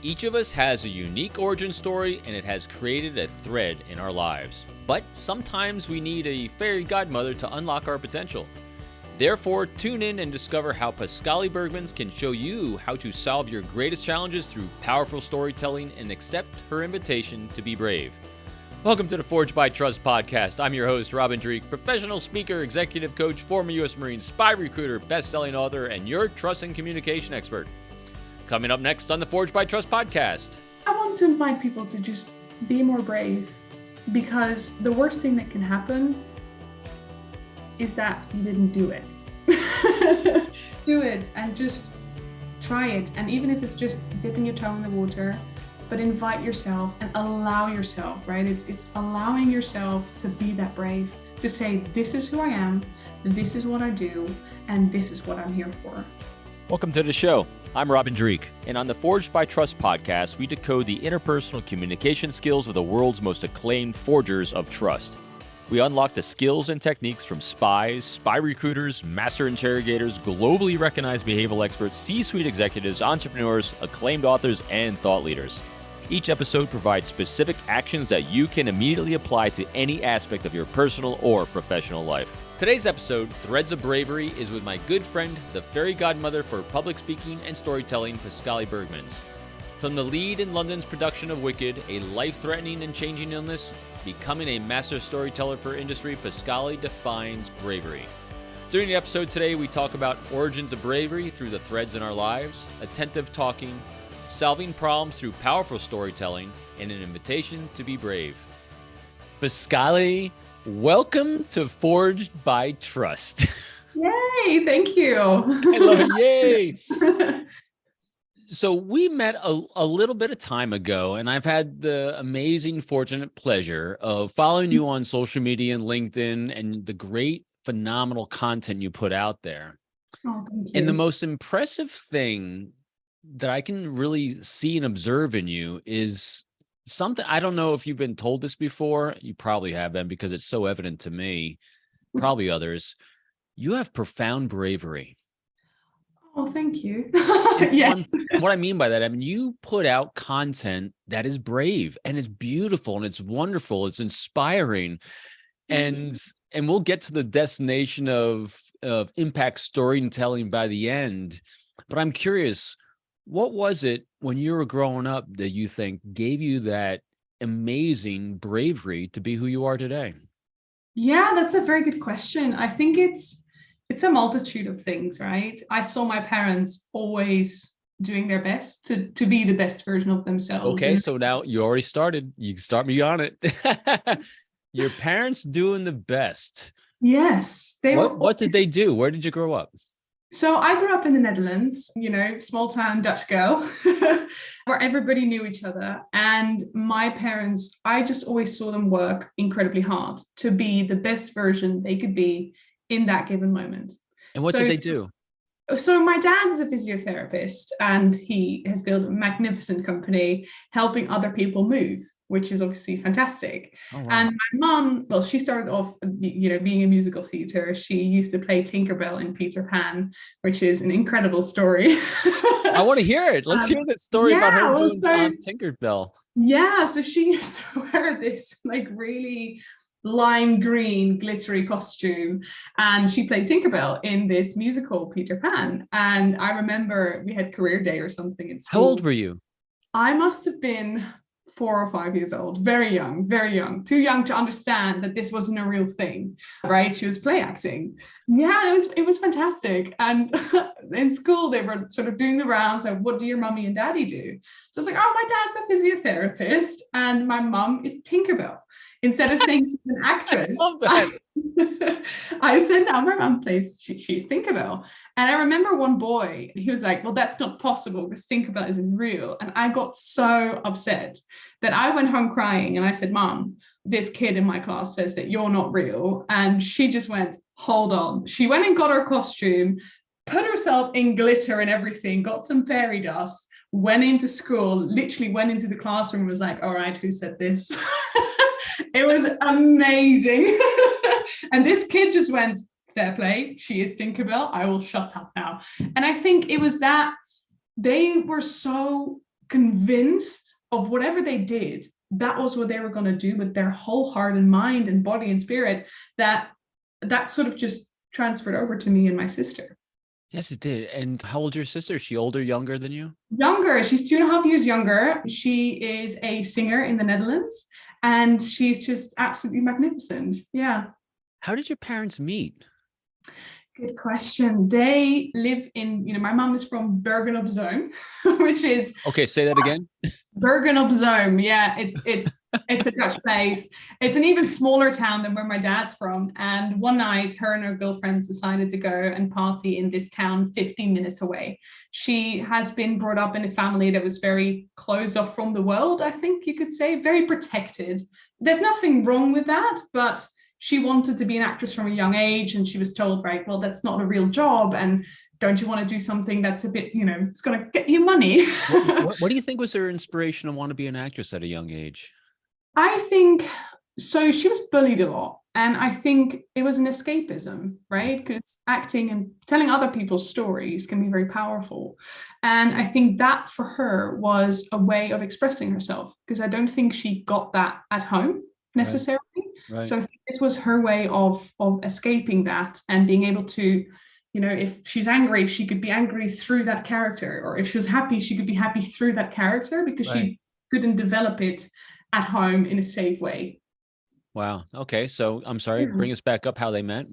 Each of us has a unique origin story, and it has created a thread in our lives. But sometimes we need a fairy godmother to unlock our potential. Therefore, tune in and discover how Pascalle Bergmans can show you how to solve your greatest challenges through powerful storytelling and accept her invitation to be brave. Welcome to the Forged by Trust podcast. I'm your host, Robin Dreek, professional speaker, executive coach, former U.S. Marine, spy recruiter, best-selling author, and your trust and communication expert. Coming up next on the Forged by Trust podcast. I want to invite people to just be more brave, because the worst thing that can happen is that you didn't do it. Do it and just try it. And even if it's just dipping your toe in the water, but invite yourself and allow yourself, right? It's allowing yourself to be that brave, to say, this is who I am, this is what I do, and this is what I'm here for. Welcome to the show. I'm Robin Dreek, and on the Forged by Trust podcast, we decode the interpersonal communication skills of the world's most acclaimed forgers of trust. We unlock the skills and techniques from spies, spy recruiters, master interrogators, globally recognized behavioral experts, C-suite executives, entrepreneurs, acclaimed authors, and thought leaders. Each episode provides specific actions that you can immediately apply to any aspect of your personal or professional life. Today's episode, Threads of Bravery, is with my good friend, the fairy godmother for public speaking and storytelling, Pascalle Bergmans. From the lead in London's production of Wicked, a life-threatening and changing illness, becoming a master storyteller for industry, Pascalle defines bravery. During the episode today, we talk about origins of bravery through the threads in our lives, attentive talking, solving problems through powerful storytelling, and an invitation to be brave. Pascalle, welcome to Forged by Trust. Yay, thank you. I love it, yay. So we met a little bit of time ago, and I've had the amazing, fortunate pleasure of following you on social media and LinkedIn and the great, phenomenal content you put out there. Oh, thank you. And the most impressive thing that I can really see and observe in you is something, I don't know if you've been told this before. You probably have been, because it's so evident to me, probably others. You have profound bravery. Oh, thank you. Yes. What I mean by that, I mean, you put out content that is brave and it's beautiful and it's wonderful. It's inspiring. And we'll get to the destination of impact storytelling by the end. But I'm curious, what was it when you were growing up that you think gave you that amazing bravery to be who you are today? Yeah, that's a very good question. I think it's a multitude of things, right? I saw my parents always doing their best to be the best version of themselves. Okay, so now you already started. You can start me on it. Your parents doing the best. Yes. What did they do? Where did you grow up? So I grew up in the Netherlands, small town Dutch girl, where everybody knew each other. And my parents, I just always saw them work incredibly hard to be the best version they could be in that given moment. And what did they do? So my dad is a physiotherapist, and he has built a magnificent company helping other people move, which is obviously fantastic. Oh, wow. And my mom, well, she started off, being a musical theater. She used to play Tinkerbell in Peter Pan, which is an incredible story. I want to hear it. Let's hear the story about her doing Tinkerbell. Yeah, so she used to wear this really lime green glittery costume, and she played Tinkerbell in this musical Peter Pan. And I remember we had career day or something in school. How old were you? I must have been 4 or 5 years old, very young, too young to understand that this wasn't a real thing, right? She was play acting. Yeah, it was fantastic. And in school, they were sort of doing the rounds of, what do your mommy and daddy do? So I was like, oh, my dad's a physiotherapist and my mom is Tinkerbell. Instead of saying she's an actress, I said, no, my mom plays, she's Tinkerbell. And I remember one boy, he was like, well, that's not possible because Tinkerbell isn't real. And I got so upset that I went home crying and I said, Mom, this kid in my class says that you're not real. And she just went, hold on. She went and got her costume, put herself in glitter and everything, got some fairy dust, went into school, literally went into the classroom and was like, all right, who said this? It was amazing. And this kid just went, fair play, she is Tinkerbell, I will shut up now. And I think it was that they were so convinced of whatever they did, that was what they were going to do with their whole heart and mind and body and spirit, that sort of just transferred over to me and my sister. Yes, it did. And how old is your sister? Is she older, younger than you? Younger. She's 2.5 years younger. She is a singer in the Netherlands, and she's just absolutely magnificent. Yeah. How did your parents meet? Good question. They live in, my mom is from Bergen op Zoom, which is... Okay, say that again. Bergen op Zoom. Yeah, it's a Dutch place. It's an even smaller town than where my dad's from. And one night, her and her girlfriends decided to go and party in this town 15 minutes away. She has been brought up in a family that was very closed off from the world, I think you could say, very protected. There's nothing wrong with that, but she wanted to be an actress from a young age, and she was told, right, well, that's not a real job, and don't you want to do something that's a bit, it's going to get you money? What do you think was her inspiration to want to be an actress at a young age? I think, so she was bullied a lot, and I think it was an escapism, right? Because acting and telling other people's stories can be very powerful. And I think that for her was a way of expressing herself, because I don't think she got that at home necessarily. Right. So I think this was her way of escaping that and being able to, if she's angry, she could be angry through that character, or if she was happy, she could be happy through that character, because she couldn't develop it at home in a safe way. Wow. Okay. So I'm sorry, bring us back up how they met.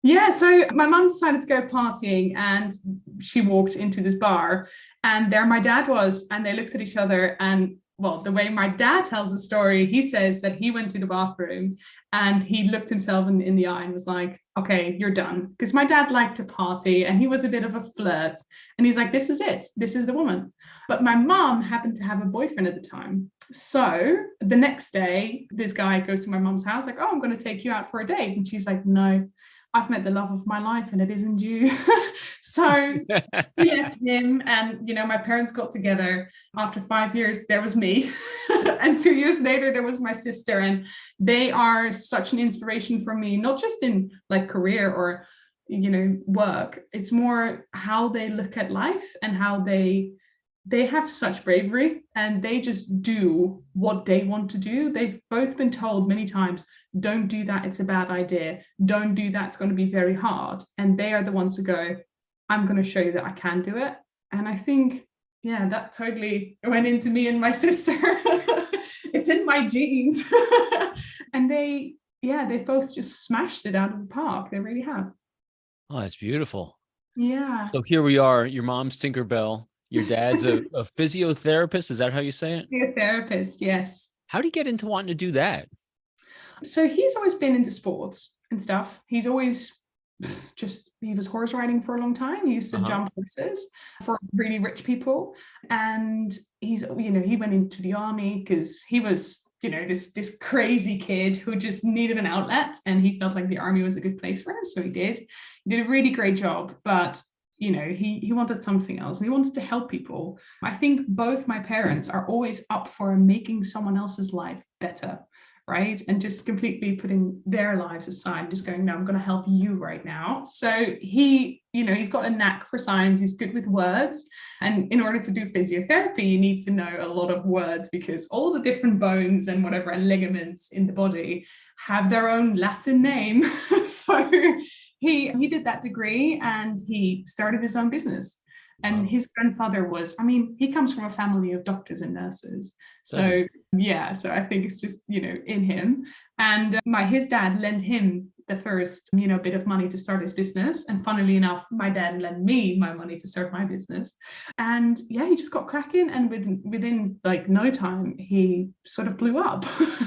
Yeah, so my mum decided to go partying, and she walked into this bar, and there my dad was, and they looked at each other, and well, the way my dad tells the story, he says that he went to the bathroom and he looked himself in the eye and was like, okay, you're done. Because my dad liked to party and he was a bit of a flirt. And he's like, this is it. This is the woman. But my mom happened to have a boyfriend at the time. So the next day, this guy goes to my mom's house like, oh, I'm going to take you out for a date. And she's like, no, I've met the love of my life and it isn't you. So she left him, and my parents got together. After 5 years, there was me. And 2 years later, there was my sister. And they are such an inspiration for me, not just in like career or work. It's more how they look at life and how they have such bravery, and they just do what they want to do. They've both been told many times, don't do that, it's a bad idea. Don't do that, it's going to be very hard. And they are the ones who go, I'm going to show you that I can do it. And I think, yeah, that totally went into me and my sister. It's in my genes. And they both just smashed it out of the park. They really have. Oh, that's beautiful. Yeah. So here we are, your mom's Tinkerbell. Your dad's a physiotherapist. Is that how you say it? Physiotherapist, yes. How do you get into wanting to do that? So he's always been into sports and stuff. He's always he was horse riding for a long time. He used to jump horses for really rich people. And he went into the army because he was, this crazy kid who just needed an outlet, and he felt like the army was a good place for him. So he did. He did a really great job, but he wanted something else, and he wanted to help people. I think both my parents are always up for making someone else's life better, right? And just completely putting their lives aside, just going, no, I'm going to help you right now. So he's got a knack for science. He's good with words. And in order to do physiotherapy, you need to know a lot of words, because all the different bones and whatever and ligaments in the body have their own Latin name. So he did that degree, and he started his own business. And his grandfather he comes from a family of doctors and nurses. So so I think it's just, in him. And his dad lent him the first, bit of money to start his business. And funnily enough, my dad lent me my money to start my business. And he just got cracking. And within like no time, he sort of blew up.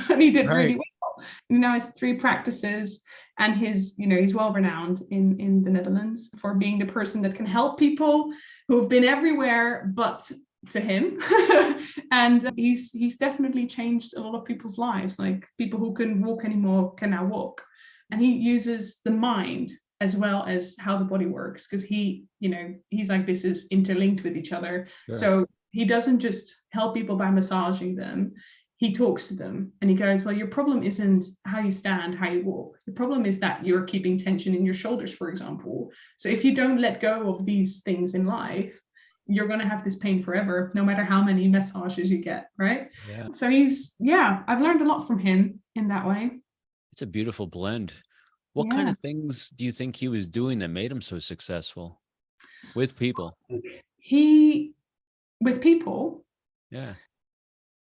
And he did really well. Now it's 3 practices. And he's well renowned in the Netherlands for being the person that can help people who have been everywhere but to him. And he's definitely changed a lot of people's lives. Like people who couldn't walk anymore can now walk. And he uses the mind as well as how the body works, because he's like, this is interlinked with each other. Sure. So he doesn't just help people by massaging them. He talks to them and he goes, well, your problem isn't how you stand, how you walk. The problem is that you're keeping tension in your shoulders, for example. So if you don't let go of these things in life, you're going to have this pain forever, no matter how many massages you get, right? Yeah. So I've learned a lot from him in that way. It's a beautiful blend. What kind of things do you think he was doing that made him so successful with people? With people, Yeah.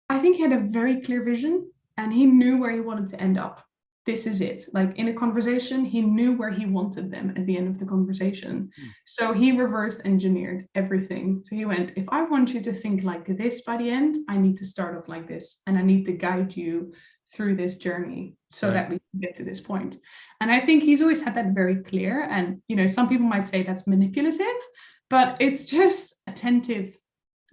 I think he had a very clear vision and he knew where he wanted to end up. This is it. Like in a conversation, he knew where he wanted them at the end of the conversation. So he reverse engineered everything. So he went, if I want you to think like this by the end, I need to start off like this. And I need to guide you through this journey so that we can get to this point. And I think he's always had that very clear. And, some people might say that's manipulative, but it's just attentive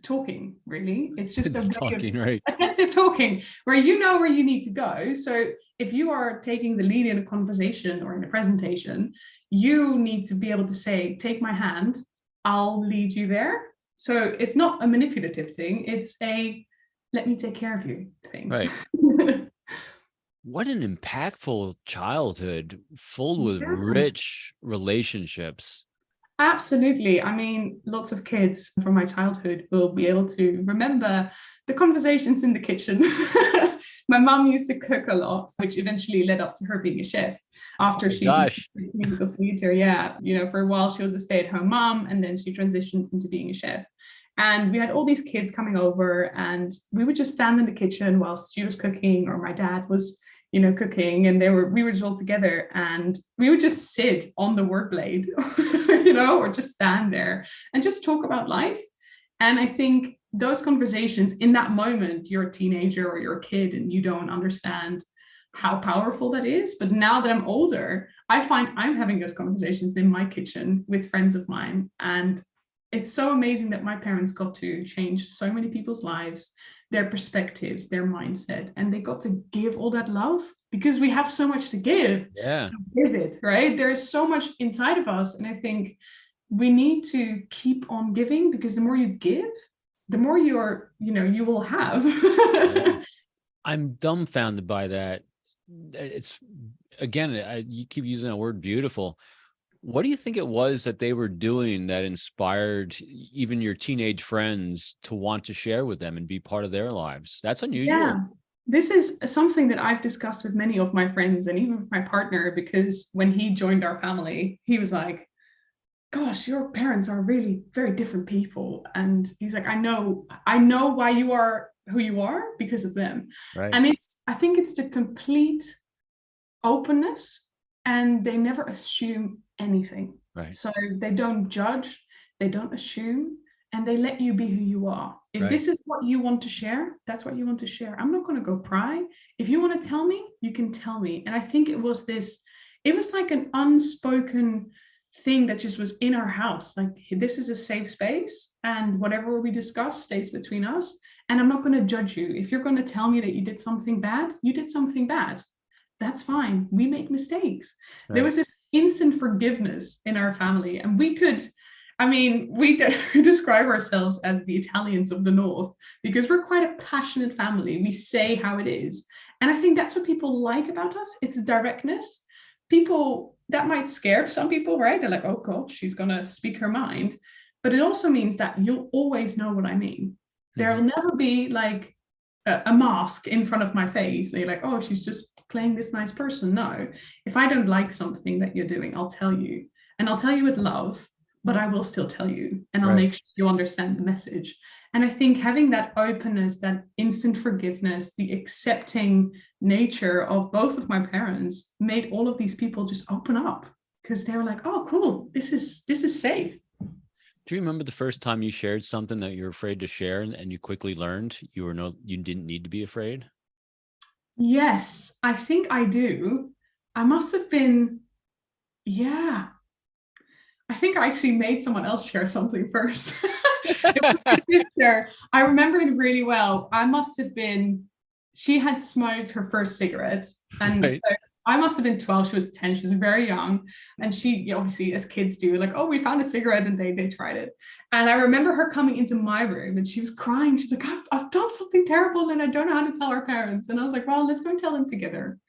talking, really. It's just attentive talking, where you know where you need to go. So if you are taking the lead in a conversation or in a presentation, you need to be able to say, take my hand, I'll lead you there. So it's not a manipulative thing, it's a let me take care of you thing. Right. What an impactful childhood, full with rich relationships. Absolutely. I mean, lots of kids from my childhood will be able to remember the conversations in the kitchen. My mum used to cook a lot, which eventually led up to her being a chef after she did musical theater. Yeah. For a while, she was a stay-at-home mom, and then she transitioned into being a chef. And we had all these kids coming over, and we would just stand in the kitchen whilst she was cooking or my dad was cooking, and we were just all together, and we would just sit on the work blade, or just stand there and just talk about life. And I think those conversations in that moment, you're a teenager or you're a kid and you don't understand how powerful that is. But now that I'm older, I find I'm having those conversations in my kitchen with friends of mine. And it's so amazing that my parents got to change so many people's lives, their perspectives, their mindset, and they got to give all that love because we have so much to give. Yeah. So give it, right? There's so much inside of us. And I think we need to keep on giving, because the more you give, the more you will have. Yeah. I'm dumbfounded by that. It's, again, you keep using that word beautiful. What do you think it was that they were doing that inspired even your teenage friends to want to share with them and be part of their lives? That's unusual. Yeah, this is something that I've discussed with many of my friends and even with my partner, because when he joined our family, he was like, gosh, your parents are really very different people. And he's like, I know why you are who you are because of them. Right. And I think it's the complete openness, and they never assume anything. Right. So they don't judge, they don't assume, and they let you be who you are. If this is what you want to share, that's what you want to share. I'm not going to go pry. If you want to tell me, you can tell me. And I think it was like an unspoken thing that just was in our house. Like, this is a safe space, and whatever we discuss stays between us. And I'm not going to judge you. If you're going to tell me that you did something bad, you did something bad. That's fine. We make mistakes. Right. There was this instant forgiveness in our family, and we describe ourselves as the Italians of the North because we're quite a passionate family. We say how it is. And I think that's what people like about us. It's the directness. People, that might scare some people, right? They're like, oh God, she's going to speak her mind. But it also means that you'll always know what I mean. Mm-hmm. There'll never be like a mask in front of my face. And you're like, oh, she's just playing this nice person. No, if I don't like something that you're doing, I'll tell you, and I'll tell you with love, but I will still tell you, and I'll make sure you understand the message. And I think having that openness, that instant forgiveness, the accepting nature of both of my parents made all of these people just open up, because they were like, oh, cool, this is safe. Do you remember the first time you shared something that you're afraid to share and you quickly learned you didn't need to be afraid? Yes, I think I do. I must have been, I think I actually made someone else share something first. It was my sister. I remember it really well. She had smoked her first cigarette. And so I must have been 12. She was 10. She was very young. And she, obviously, as kids do, like, oh, we found a cigarette, and they tried it. And I remember her coming into my room and she was crying. She's like, I've done something terrible and I don't know how to tell our parents. And I was like, well, let's go and tell them together.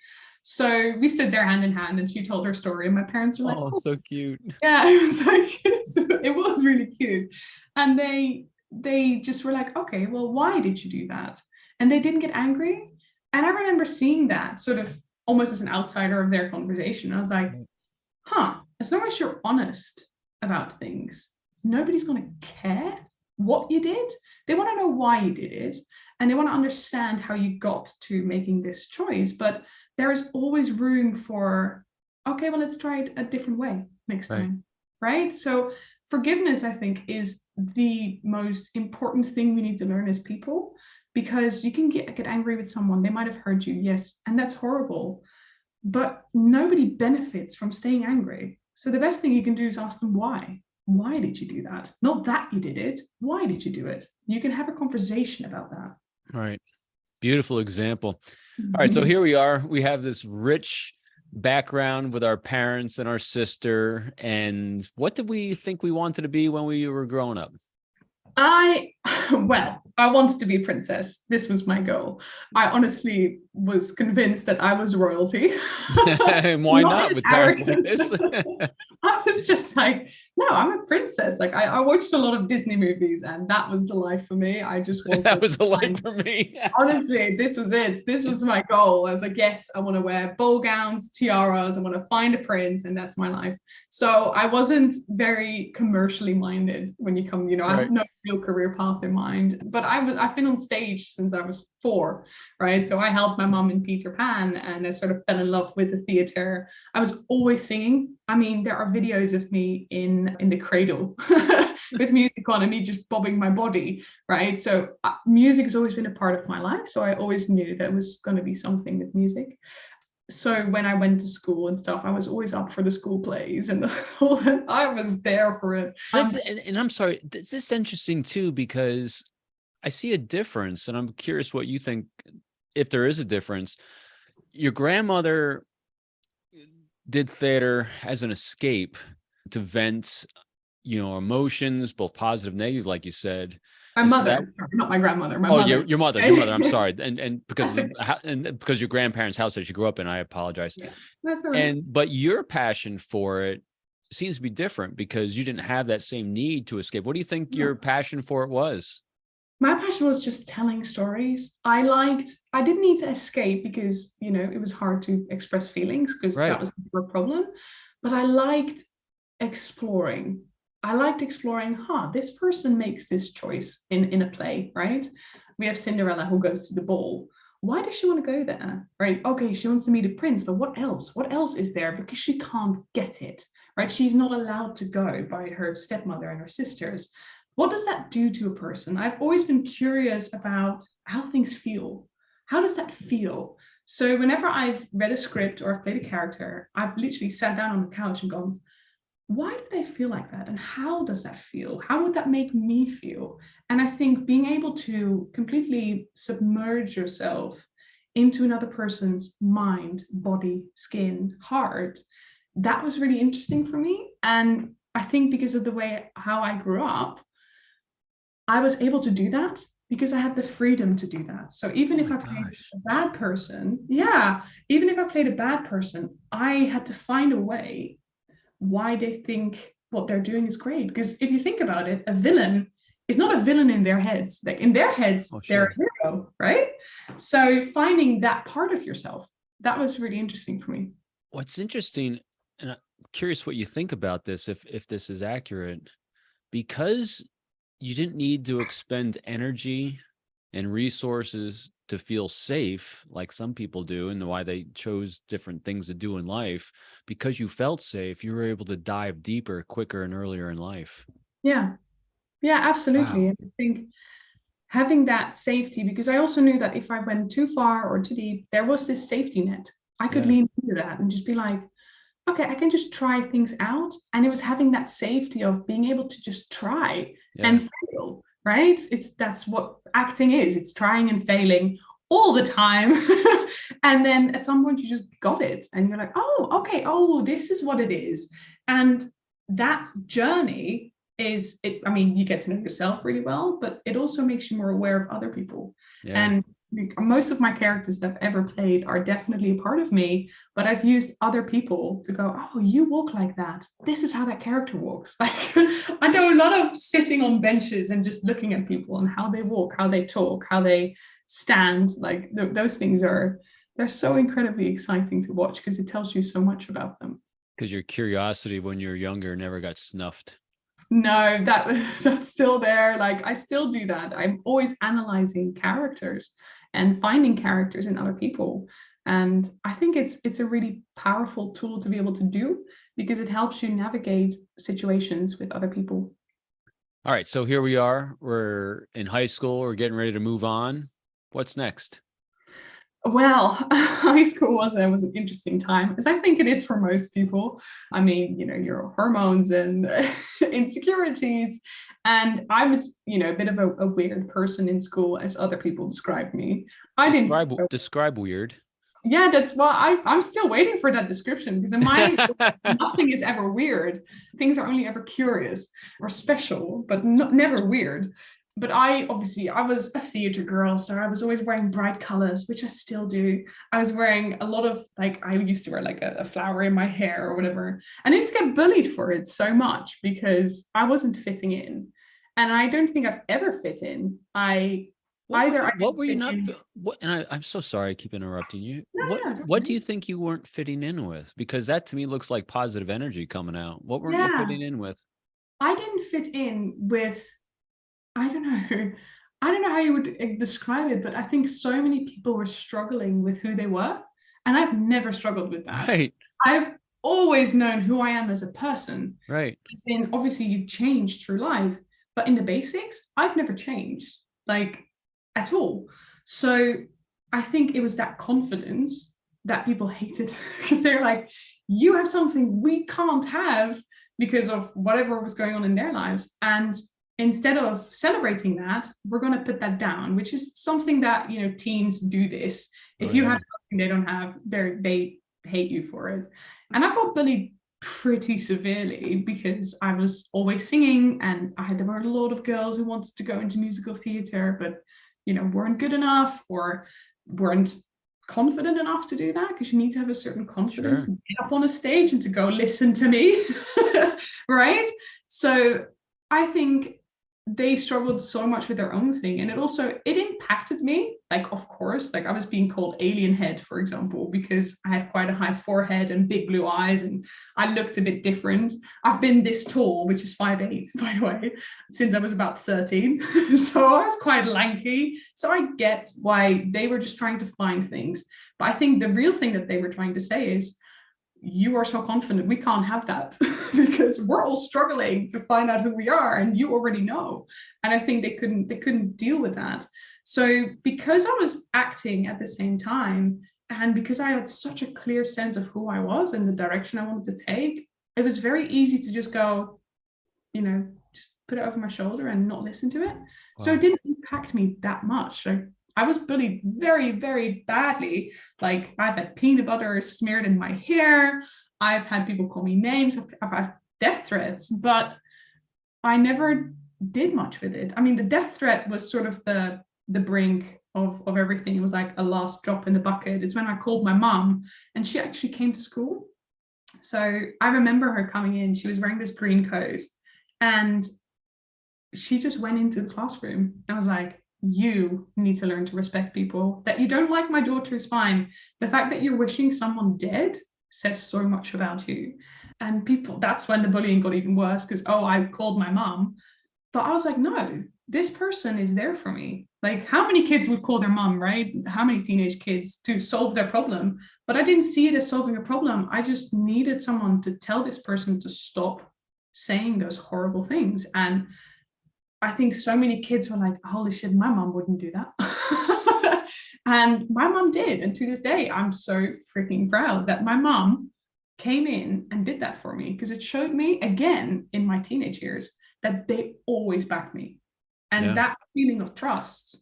So we stood there hand in hand, and she told her story, and my parents were like, oh, so cute. Yeah, it was like, it was really cute. And they just were like, okay, well, why did you do that? And they didn't get angry. And I remember seeing that sort of almost as an outsider of their conversation. I was like, as long as you're honest about things, nobody's going to care what you did. They want to know why you did it, and they want to understand how you got to making this choice. But there is always room for, okay, well, let's try it a different way next time, right? So forgiveness, I think, is the most important thing we need to learn as people, because you can get angry with someone. They might have hurt you, yes, and that's horrible, but nobody benefits from staying angry. So the best thing you can do is ask them why. Why did you do that? Not that you did it. Why did you do it? You can have a conversation about that. Right. Beautiful example. All right. So here we are. We have this rich background with our parents and our sister. And what did we think we wanted to be when we were growing up? I wanted to be a princess. This was my goal. I honestly was convinced that I was royalty. And why not with parents like this? I was just like, no, I'm a princess. Like I watched a lot of Disney movies, and that was the life for me. I just wanted that was the life for me. Honestly, this was it. This was my goal. I was like, yes, I want to wear ball gowns, tiaras. I want to find a prince, and that's my life. So I wasn't very commercially minded when you come, I had no real career path in mind. But I've been on stage since I was 4, right? So I helped my mom in Peter Pan, and I sort of fell in love with the theater. I was always singing. I mean, there are videos of me in the cradle with music on and me just bobbing my body, right? So music has always been a part of my life. So I always knew that it was going to be something with music. So when I went to school and stuff, I was always up for the school plays, and I was there for it. And I'm sorry, this is interesting too, because I see a difference, and I'm curious what you think, if there is a difference. Your grandmother did theater as an escape to vent, emotions, both positive, negative, like you said. My mother, not my grandmother. Your mother. I'm sorry, and because your grandparents' house that you grew up in, I apologize. Yeah, that's all right. But your passion for it seems to be different because you didn't have that same need to escape. What do you think your passion for it was? My passion was just telling stories. I didn't need to escape because, it was hard to express feelings because that was the problem. But I liked exploring. This person makes this choice in a play, right? We have Cinderella who goes to the ball. Why does she want to go there, right? Okay, she wants to meet a prince, but what else? What else is there? Because she can't get it, right? She's not allowed to go by her stepmother and her sisters. What does that do to a person? I've always been curious about how things feel. How does that feel? So whenever I've read a script or I've played a character, I've literally sat down on the couch and gone, why do they feel like that? And how does that feel? How would that make me feel? And I think being able to completely submerge yourself into another person's mind, body, skin, heart, that was really interesting for me. And I think because of the way how I grew up, I was able to do that because I had the freedom to do that. So even if I played a bad person, I had to find a way why they think what they're doing is great. Because if you think about it, a villain is not a villain in their heads. Like in their heads, they're a hero, right? So finding that part of yourself, that was really interesting for me. What's interesting, and I'm curious what you think about this, if this is accurate, because you didn't need to expend energy and resources to feel safe like some people do, and why they chose different things to do in life. Because you felt safe, you were able to dive deeper, quicker, and earlier in life. Yeah, absolutely. Wow. And I think having that safety, because I also knew that if I went too far or too deep, there was this safety net. I could lean into that and just be like, okay, I can just try things out. And it was having that safety of being able to just try and fail, right? That's what acting is. It's trying and failing all the time. And then at some point you just got it and you're like, oh, okay. Oh, this is what it is. And that journey you get to know yourself really well, but it also makes you more aware of other people. Yeah. And most of my characters that I've ever played are definitely a part of me, but I've used other people to go, oh, you walk like that. This is how that character walks. Like I know a lot of sitting on benches and just looking at people and how they walk, how they talk, how they stand. Like those things they're so incredibly exciting to watch because it tells you so much about them. Because your curiosity when you're younger never got snuffed. No, that's still there. Like I still do that. I'm always analyzing characters and finding characters in other people. And I think it's a really powerful tool to be able to do because it helps you navigate situations with other people. All right, so here we are. We're in high school. We're getting ready to move on. What's next? Well, high school was an interesting time, as I think it is for most people. I mean, your hormones and insecurities. And I was, a bit of a weird person in school, as other people described me. Describe weird. Yeah, that's why I'm still waiting for that description, because in my nothing is ever weird. Things are only ever curious or special, but never weird. But I was a theater girl, so I was always wearing bright colors, which I still do. I was wearing a lot of, like, I used to wear like a flower in my hair or whatever. And I used to get bullied for it so much because I wasn't fitting in. And I don't think I've ever fit in. What were you not? I'm so sorry I keep interrupting you. What do you think you weren't fitting in with? Because that to me looks like positive energy coming out. What weren't you fitting in with? I didn't fit in with, I don't know how you would describe it, but I think so many people were struggling with who they were. And I've never struggled with that. Right. I've always known who I am as a person. Right. And obviously you've changed through life, but in the basics, I've never changed, like, at all. So I think it was that confidence that people hated because they're like, you have something we can't have because of whatever was going on in their lives. And instead of celebrating that, we're going to put that down, which is something that, teens do this. If you have something they don't have, they hate you for it. And I got bullied pretty severely because I was always singing, and there were a lot of girls who wanted to go into musical theater, but weren't good enough or weren't confident enough to do that, because you need to have a certain confidence to get up on a stage and to go listen to me. Right? So I think they struggled so much with their own thing, and it impacted me. Like, of course, like I was being called alien head, for example, because I have quite a high forehead and big blue eyes, and I looked a bit different. I've been this tall, which is 5'8", by the way, since I was about 13. So I was quite lanky. So I get why they were just trying to find things. But I think the real thing that they were trying to say is, you are so confident, we can't have that because we're all struggling to find out who we are, and you already know. And I think they couldn't deal with that. So because I was acting at the same time, and because I had such a clear sense of who I was and the direction I wanted to take, it was very easy to just go, just put it over my shoulder and not listen to it. Wow. So it didn't impact me that much. I was bullied very, very badly. Like, I've had peanut butter smeared in my hair. I've had people call me names. I've had death threats, but I never did much with it. I mean, the death threat was sort of the brink of everything. It was like a last drop in the bucket. It's when I called my mom, and she actually came to school. So I remember her coming in. She was wearing this green coat, and she just went into the classroom. I was like, you need to learn to respect people. That you don't like my daughter is fine. The fact that you're wishing someone dead says so much about you. And that's when the bullying got even worse, because, I called my mom. But I was like, no, this person is there for me. Like, how many kids would call their mom, right? How many teenage kids to solve their problem? But I didn't see it as solving a problem. I just needed someone to tell this person to stop saying those horrible things. And I think so many kids were like, holy shit, my mom wouldn't do that. And my mom did. And to this day, I'm so freaking proud that my mom came in and did that for me, because it showed me again in my teenage years that they always backed me. And that feeling of trust,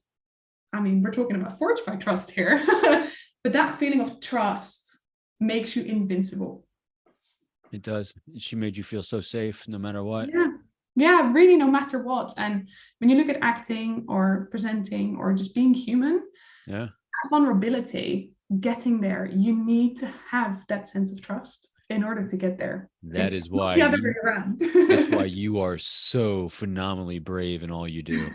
I mean, we're talking about forged by trust here, but that feeling of trust makes you invincible. It does. She made you feel so safe no matter what. Yeah, really, no matter what. And when you look at acting or presenting or just being human, Yeah. That vulnerability, getting there, you need to have that sense of trust in order to get there. That's why you are so phenomenally brave in all you do.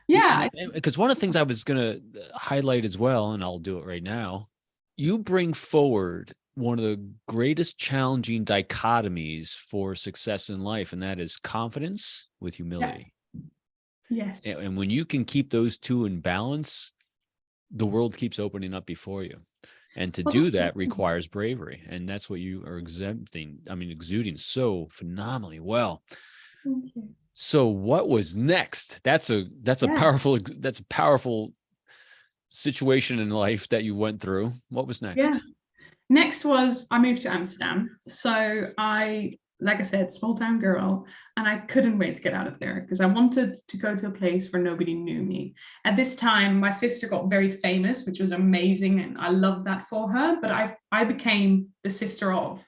Yeah. Because one of the things I was going to highlight as well, and I'll do it right now, you bring forward one of the greatest challenging dichotomies for success in life, and that is confidence with humility. Yes. And when you can keep those two in balance, the world keeps opening up before you. And to do that requires bravery. And that's what you are exuding so phenomenally well. Thank you. So what was next? That's a powerful situation in life that you went through. What was next? Yeah. Next was I moved to Amsterdam. So like I said, small town girl, and I couldn't wait to get out of there because I wanted to go to a place where nobody knew me. At this time, my sister got very famous, which was amazing, and I loved that for her, but I became the sister of,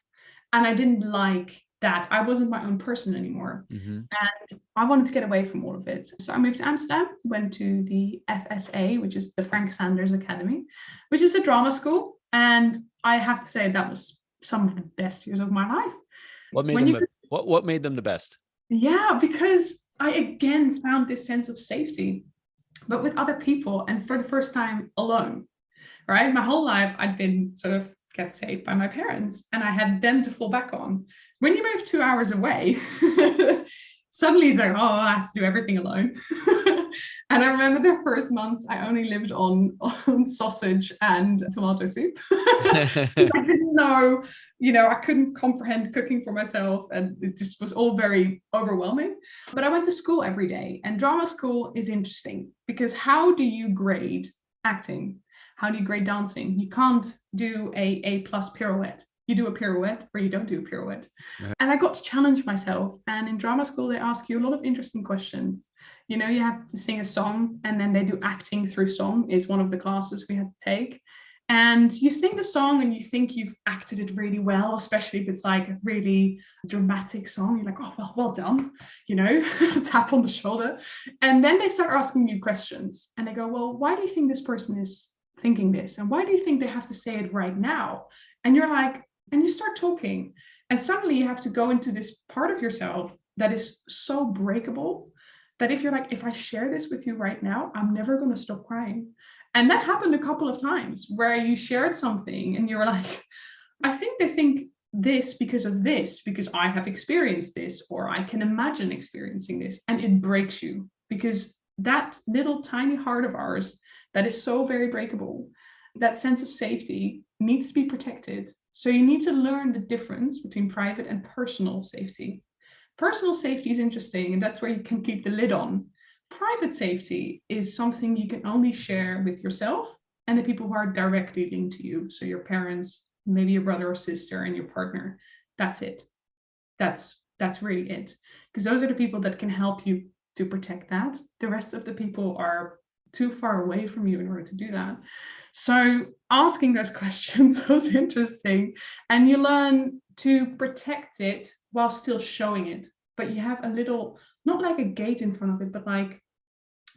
and I didn't like that. I wasn't my own person anymore. Mm-hmm. And I wanted to get away from all of it. So I moved to Amsterdam, went to the FSA, which is the Frank Sanders Academy, which is a drama school. And I have to say that was some of the best years of my life. What made them the best? Yeah, because I again found this sense of safety, but with other people, and for the first time alone, right? My whole life I'd been sort of kept safe by my parents, and I had them to fall back on. When you move 2 hours away, suddenly it's like, oh, I have to do everything alone. And I remember the first months I only lived on sausage and tomato soup. I didn't know, I couldn't comprehend cooking for myself, and it just was all very overwhelming. But I went to school every day, and drama school is interesting because how do you grade acting? How do you grade dancing? You can't do a plus pirouette. You do a pirouette or you don't do a pirouette. Right. And I got to challenge myself. And in drama school, they ask you a lot of interesting questions. You have to sing a song, and then they do acting through song is one of the classes we had to take. And you sing the song and you think you've acted it really well, especially if it's like a really dramatic song. You're like, oh, well done, tap on the shoulder. And then they start asking you questions and they go, well, why do you think this person is thinking this? And why do you think they have to say it right now? And you're like, and you start talking, and suddenly you have to go into this part of yourself that is so breakable that if you're like, if I share this with you right now, I'm never going to stop crying. And that happened a couple of times where you shared something and you were like, I think they think this, because I have experienced this, or I can imagine experiencing this. And it breaks you because that little tiny heart of ours that is so very breakable, that sense of safety needs to be protected. So you need to learn the difference between private and personal safety. Personal safety is interesting, and that's where you can keep the lid on. Private safety is something you can only share with yourself and the people who are directly linked to you. So your parents, maybe your brother or sister, and your partner. That's it. That's really it. Because those are the people that can help you to protect that. The rest of the people are too far away from you in order to do that. So asking those questions was interesting, and you learn to protect it while still showing it. But you have a little, not like a gate in front of it, but like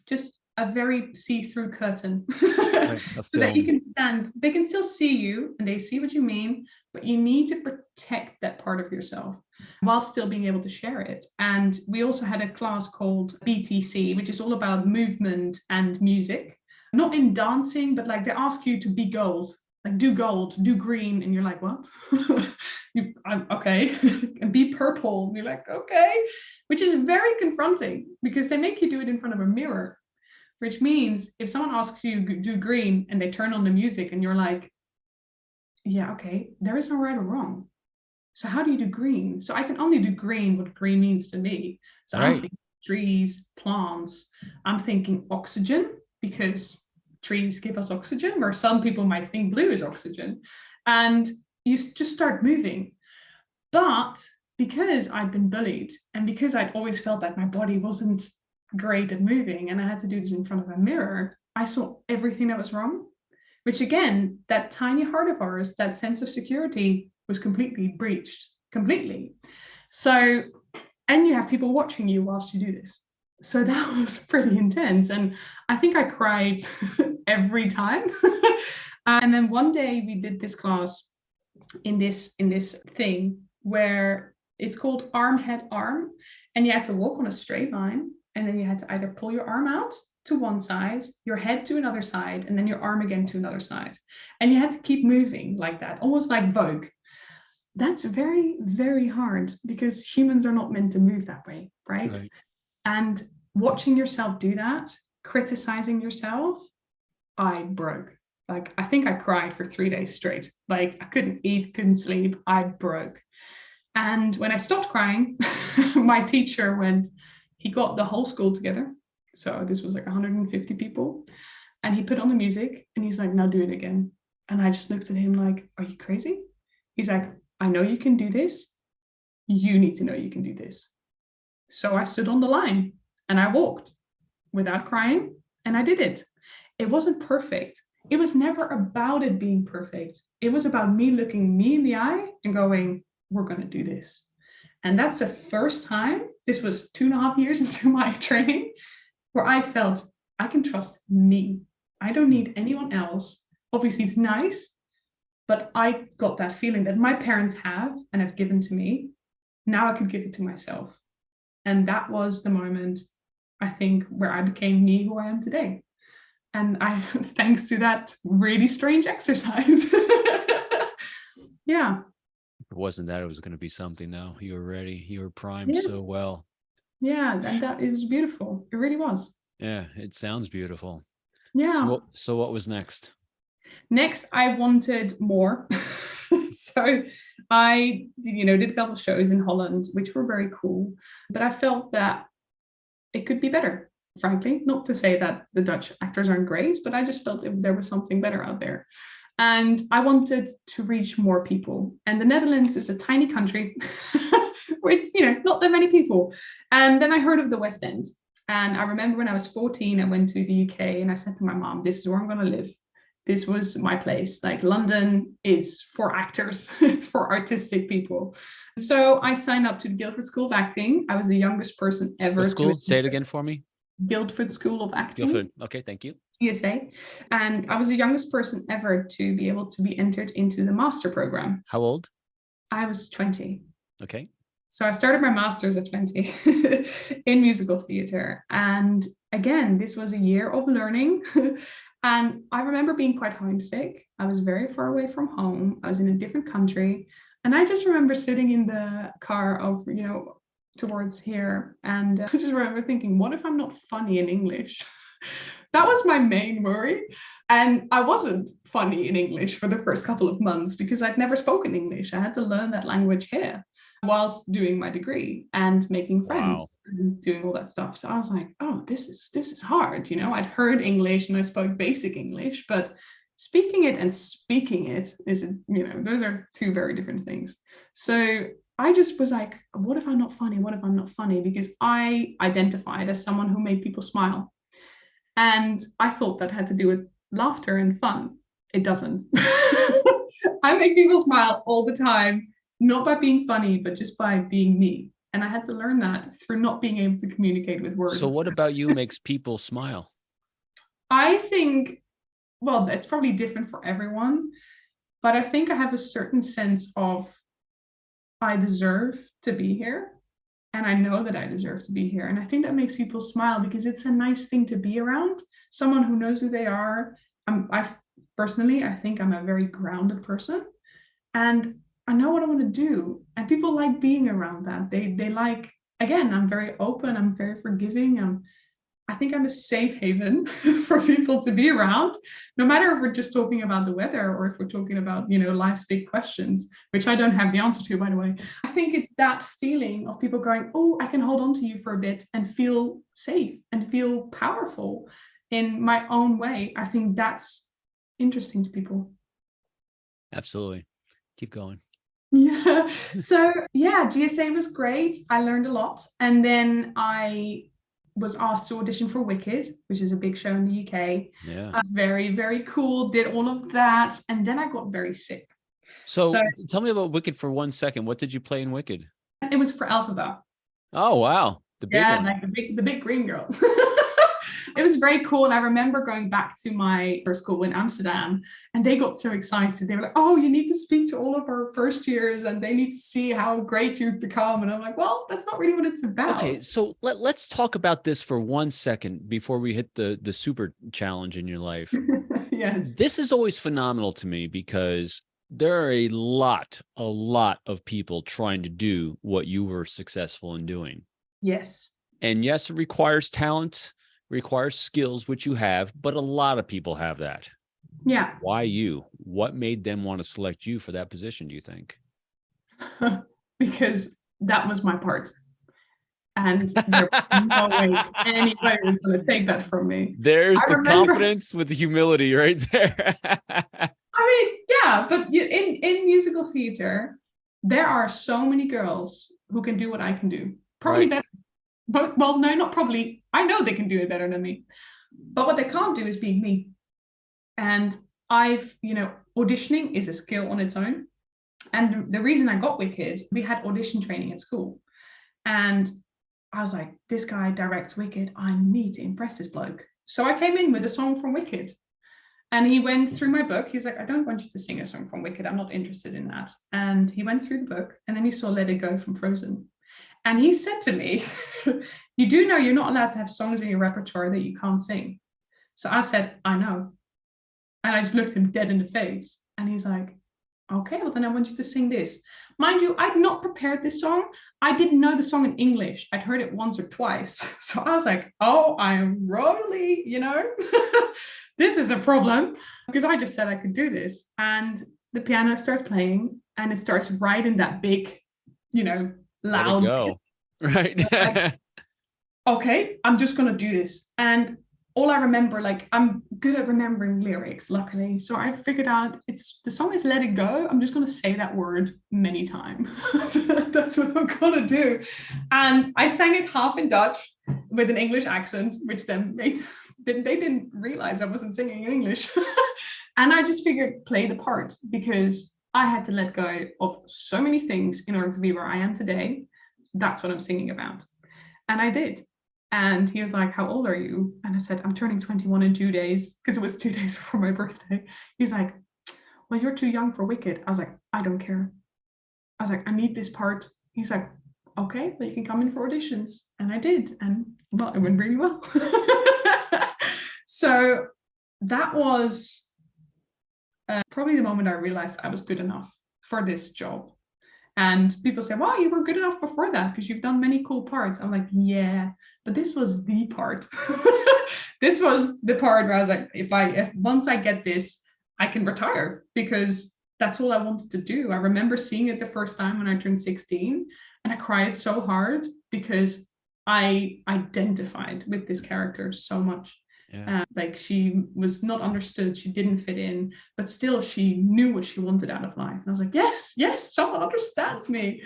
just a very see-through curtain. Right, so that you can stand, they can still see you and they see what you mean, but you need to protect that part of yourself while still being able to share it. And we also had a class called BTC, which is all about movement and music, not in dancing, but like they ask you to be gold, like do gold, do green, and you're like, what? Okay. And be purple, and you're like, okay, which is very confronting because they make you do it in front of a mirror, which means if someone asks you do green and they turn on the music and you're like, yeah, okay, there is no right or wrong. So how do you do green? So I can only do green what green means to me. So right. I'm thinking trees, plants. I'm thinking oxygen because trees give us oxygen, where some people might think blue is oxygen. And you just start moving. But because I'd been bullied and because I'd always felt that my body wasn't great at moving and I had to do this in front of a mirror, I saw everything that was wrong, which again, that tiny heart of ours, that sense of security was completely breached, completely. So, and you have people watching you whilst you do this. So that was pretty intense. And I think I cried every time. And then one day we did this class in this thing where it's called arm, head, arm. And you had to walk on a straight line. And then you had to either pull your arm out to one side, your head to another side, and then your arm again to another side. And you had to keep moving like that, almost like Vogue. That's very, very hard because humans are not meant to move that way, right? And watching yourself do that, criticizing yourself, I broke. Like, I think I cried for 3 days straight. Like, I couldn't eat, couldn't sleep. I broke. And when I stopped crying, my teacher he got the whole school together. So this was like 150 people. And he put on the music and he's like, now do it again. And I just looked at him like, are you crazy? He's like, I know you can do this. You need to know you can do this. So I stood on the line and I walked without crying and I did it. It wasn't perfect. It was never about it being perfect. It was about me looking me in the eye and going, we're going to do this. And that's the first time, this was 2.5 years into my training, where I felt I can trust me. I don't need anyone else. Obviously, it's nice, but I got that feeling that my parents have and have given to me. Now I could give it to myself. And that was the moment, I think, where I became me who I am today. And thanks to that really strange exercise. Yeah. It wasn't that it was going to be something, though. You were ready. You were primed so well. Yeah, and that it was beautiful. It really was. Yeah, it sounds beautiful. Yeah. So what was next? Next, I wanted more. So I did a couple of shows in Holland, which were very cool. But I felt that it could be better, frankly. Not to say that the Dutch actors aren't great, but I just felt there was something better out there. And I wanted to reach more people. And the Netherlands is a tiny country with, not that many people. And then I heard of the West End. And I remember when I was 14, I went to the UK and I said to my mom, this is where I'm going to live. This was my place. Like, London is for actors. It's for artistic people. So I signed up to the Guildford School of Acting. I was the youngest person ever. What school? Say it again for me. Guildford School of Acting. Guildford. Okay, thank you. GSA. And I was the youngest person ever to be able to be entered into the master program. How old? I was 20. Okay. So I started my master's at 20 in musical theatre. And again, this was a year of learning. And I remember being quite homesick. I was very far away from home. I was in a different country. And I just remember sitting in the car towards here. And I just remember thinking, what if I'm not funny in English? That was my main worry. And I wasn't funny in English for the first couple of months because I'd never spoken English. I had to learn that language here whilst doing my degree and making friends and doing all that stuff. So I was like, oh, this is hard. I'd heard English and I spoke basic English, but speaking it and speaking it is, those are two very different things. So I just was like, what if I'm not funny? What if I'm not funny? Because I identified as someone who made people smile. And I thought that had to do with laughter and fun. It doesn't. I make people smile all the time, not by being funny, but just by being me. And I had to learn that through not being able to communicate with words. So what about you makes people smile? I think, well, that's probably different for everyone. But I think I have a certain sense of I deserve to be here. And I know that I deserve to be here. And I think that makes people smile because it's a nice thing to be around. Someone who knows who they are. I think I'm a very grounded person. And I know what I want to do. And people like being around that. They like, again, I'm very open. I'm very forgiving. I think I'm a safe haven for people to be around, no matter if we're just talking about the weather or if we're talking about, life's big questions, which I don't have the answer to, by the way. I think it's that feeling of people going, oh, I can hold on to you for a bit and feel safe and feel powerful in my own way. I think that's interesting to people. Absolutely. Keep going. Yeah. So GSA was great. I learned a lot. And then I was asked to audition for Wicked, which is a big show in the UK. Yeah. Very, very cool. Did all of that. And then I got very sick. So tell me about Wicked for 1 second. What did you play in Wicked? It was for Alphaba. Oh, wow. The big one. Like the big green girl. It was very cool. And I remember going back to my first school in Amsterdam, and they got so excited. They were like, oh, you need to speak to all of our first years and they need to see how great you've become. And I'm like, well, that's not really what it's about. Okay, so let's talk about this for 1 second before we hit the super challenge in your life. Yes. This is always phenomenal to me because there are a lot of people trying to do what you were successful in doing. Yes. And yes, it requires talent, requires skills, which you have, but a lot of people have that. Yeah. Why you? What made them want to select you for that position, do you think? Because that was my part. And there was no way anybody was going to take that from me. There's the confidence with the humility right there. I mean, yeah, but in musical theater, there are so many girls who can do what I can do. Probably better. But, well, no, not probably. I know they can do it better than me. But what they can't do is be me. And auditioning is a skill on its own. And the reason I got Wicked, we had audition training at school. And I was like, this guy directs Wicked. I need to impress this bloke. So I came in with a song from Wicked. And he went through my book. He's like, I don't want you to sing a song from Wicked. I'm not interested in that. And he went through the book and then he saw Let It Go from Frozen. And he said to me, you do know you're not allowed to have songs in your repertoire that you can't sing. So I said, I know. And I just looked him dead in the face. And he's like, okay, well then I want you to sing this. Mind you, I'd not prepared this song. I didn't know the song in English. I'd heard it once or twice. So I was like, oh, I'm royally, this is a problem, because I just said I could do this. And the piano starts playing and it starts right in that big, loud. Go. Right. Like, okay, I'm just going to do this. And all I remember, I'm good at remembering lyrics, luckily. So I figured out the song is Let It Go. I'm just going to say that word many times. So that's what I'm going to do. And I sang it half in Dutch with an English accent, which then they didn't realize I wasn't singing in English. And I just figured play the part, because I had to let go of so many things in order to be where I am today. That's what I'm singing about. And I did. And he was like, how old are you? And I said, I'm turning 21 in 2 days, because it was 2 days before my birthday. He was like, well, you're too young for Wicked. I was like, I don't care. I was like, I need this part. He's like, okay, well, you can come in for auditions. And I did. And well, it went really well. So that was probably the moment I realized I was good enough for this job. And people say, well, you were good enough before that because you've done many cool parts. I'm like, yeah, but this was the part. This was the part where I was like, if once I get this, I can retire, because that's all I wanted to do. I remember seeing it the first time when I turned 16, and I cried so hard because I identified with this character so much. Yeah. She was not understood, she didn't fit in, but still she knew what she wanted out of life. And I was like, yes, someone understands me.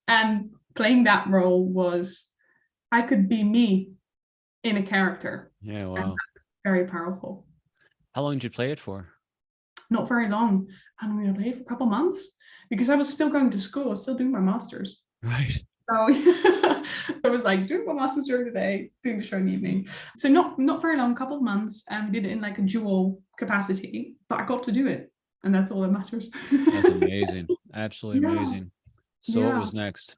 And playing that role was, I could be me in a character. Yeah, wow. And that was very powerful. How long did you play it for? Not very long. I don't know, I played for a couple months, because I was still going to school, I was still doing my master's. Right. So I was like doing my master's during the day, doing the show in the evening. So not very long, couple of months, and we did it in like a dual capacity, but I got to do it, and that's all that matters. That's amazing. Absolutely amazing. So what was next?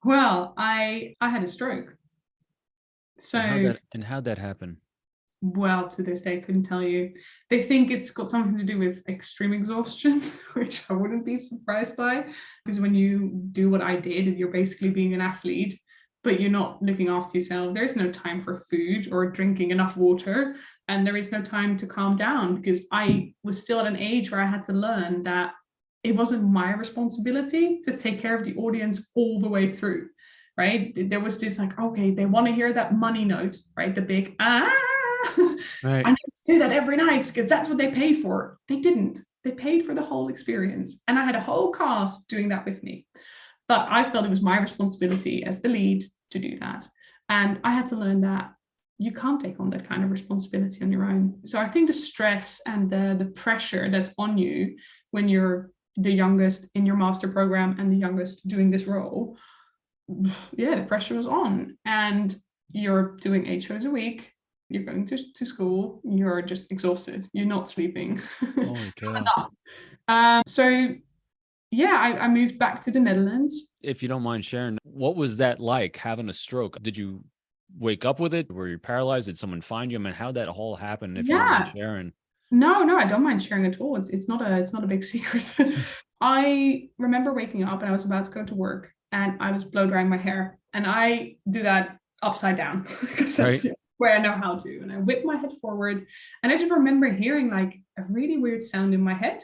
Well, I had a stroke. So how'd that happen? Well, to this day, couldn't tell you. They think it's got something to do with extreme exhaustion, which I wouldn't be surprised by, because when you do what I did, you're basically being an athlete, but you're not looking after yourself. There's no time for food or drinking enough water, and there is no time to calm down, because I was still at an age where I had to learn that it wasn't my responsibility to take care of the audience all the way through, right? There was this like, okay, they want to hear that money note, right? The big, right. I need to do that every night because that's what they paid for. They didn't. They paid for the whole experience. And I had a whole cast doing that with me. But I felt it was my responsibility as the lead to do that. And I had to learn that you can't take on that kind of responsibility on your own. So I think the stress and the pressure that's on you when you're the youngest in your master program and the youngest doing this role, the pressure was on. And you're doing 8 shows a week. You're going to school, you're just exhausted, you're not sleeping. Holy cow. So yeah, I moved back to the Netherlands. If you don't mind sharing, what was that like, having a stroke? Did you wake up with it? Were you paralyzed? Did someone find you? I mean, how'd that all happen, if you don't mind Yeah. sharing? No, I don't mind sharing at all. It's not a big secret. I remember waking up and I was about to go to work and I was blow drying my hair. And I do that upside down because that's Right. the way I know how to. And I whip my head forward and I just remember hearing like a really weird sound in my head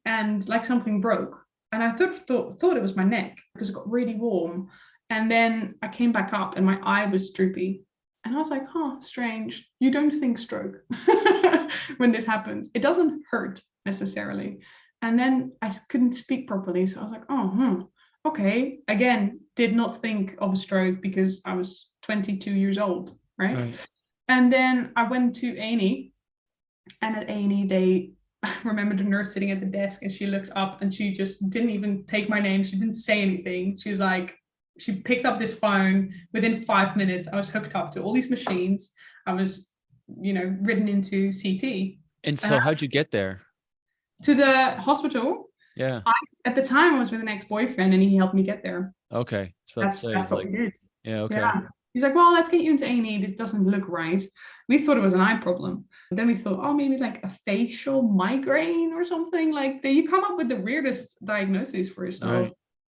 and like something broke. And I thought it was my neck because it got really warm. And then I came back up and my eye was droopy. And I was like, strange. You don't think stroke when this happens. It doesn't hurt necessarily. And then I couldn't speak properly. So I was like, okay. Again, did not think of a stroke because I was 22 years old, right? And then I went to A&E. And at A&E, I remember the nurse sitting at the desk and she looked up and she just didn't even take my name. She didn't say anything. She was like, she picked up this phone. Within 5 minutes, I was hooked up to all these machines. I was, written into CT. And so how'd you get there? To the hospital. Yeah. At the time, I was with an ex-boyfriend and he helped me get there. Okay. That's what we did. Yeah, okay. Yeah. He's like, well, let's get you into A&E. This doesn't look right. We thought it was an eye problem. Then we thought, maybe like a facial migraine or something. Like you come up with the weirdest diagnoses for yourself. Right.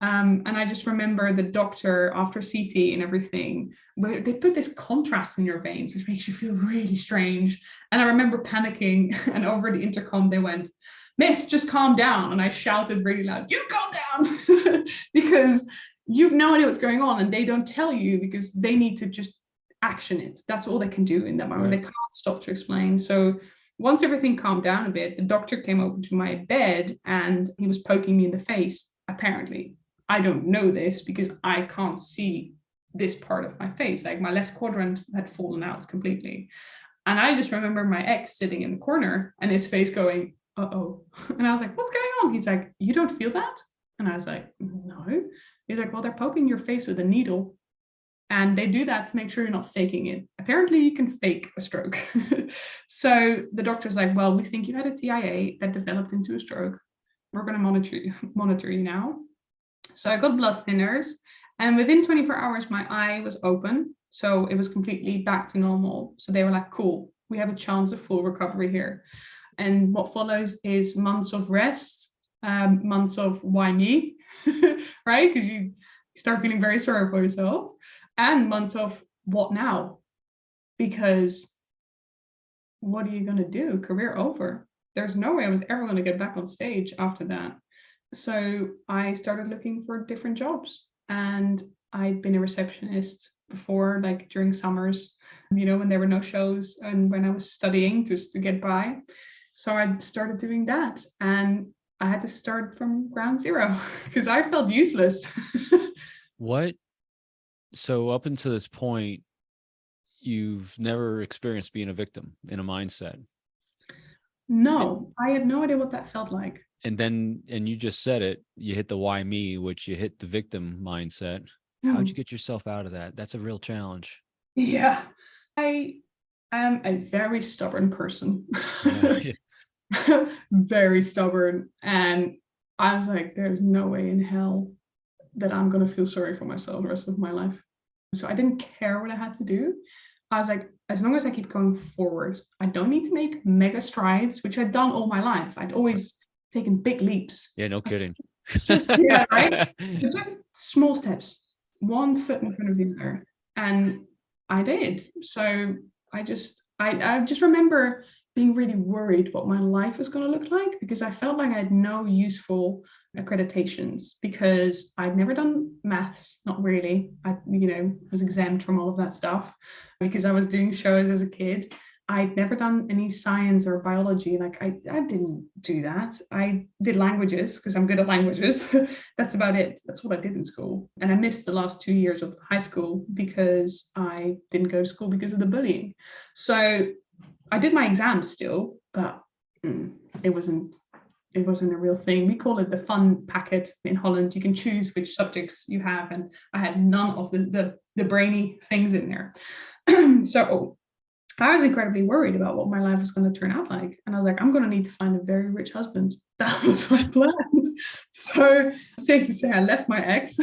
And I just remember the doctor after CT and everything, where they put this contrast in your veins, which makes you feel really strange. And I remember panicking and over the intercom, they went, "Miss, just calm down." And I shouted really loud, "You calm down," because you've no idea what's going on and they don't tell you because they need to just action it. That's all they can do in that moment. Right. They can't stop to explain. So once everything calmed down a bit, the doctor came over to my bed and he was poking me in the face, apparently. I don't know this because I can't see this part of my face. Like my left quadrant had fallen out completely. And I just remember my ex sitting in the corner and his face going, uh-oh. And I was like, what's going on? He's like, you don't feel that? And I was like, no. He's like, well, they're poking your face with a needle. And they do that to make sure you're not faking it. Apparently you can fake a stroke. So the doctor's like, well, we think you had a TIA that developed into a stroke. We're going to monitor you now. So I got blood thinners and within 24 hours, my eye was open. So it was completely back to normal. So they were like, cool, we have a chance of full recovery here. And what follows is months of rest, months of why me, right? Because you start feeling very sorry for yourself, and months of what now? Because what are you going to do? Career over. There's no way I was ever going to get back on stage after that. So I started looking for different jobs, and I'd been a receptionist before, like during summers, when there were no shows and when I was studying just to get by. So I started doing that, and I had to start from ground zero because I felt useless. What? So up until this point, you've never experienced being a victim in a mindset? No, I had no idea what that felt like. And you just said it, you hit the why me, which you hit the victim mindset. How'd you get yourself out of that? That's a real challenge. Yeah, I am a very stubborn person. Very stubborn. And I was like, there's no way in hell that I'm going to feel sorry for myself the rest of my life. So I didn't care what I had to do. I was like, as long as I keep going forward, I don't need to make mega strides, which I'd done all my life. I'd always taken big leaps. Yeah, no kidding. Yeah, right? Just small steps, one foot in front of the other. And I did. So I just remember being really worried what my life was going to look like, because I felt like I had no useful accreditations because I'd never done maths, not really. I, was exempt from all of that stuff because I was doing shows as a kid. I'd never done any science or biology. Like I didn't do that. I did languages because I'm good at languages. That's about it. That's what I did in school. And I missed the last 2 years of high school because I didn't go to school because of the bullying. So I did my exams still, but it wasn't a real thing. We call it the fun packet in Holland. You can choose which subjects you have, and I had none of the brainy things in there. So I was incredibly worried about what my life was going to turn out like. And I was like, I'm going to need to find a very rich husband. That was my plan. So safe to say, I left my ex.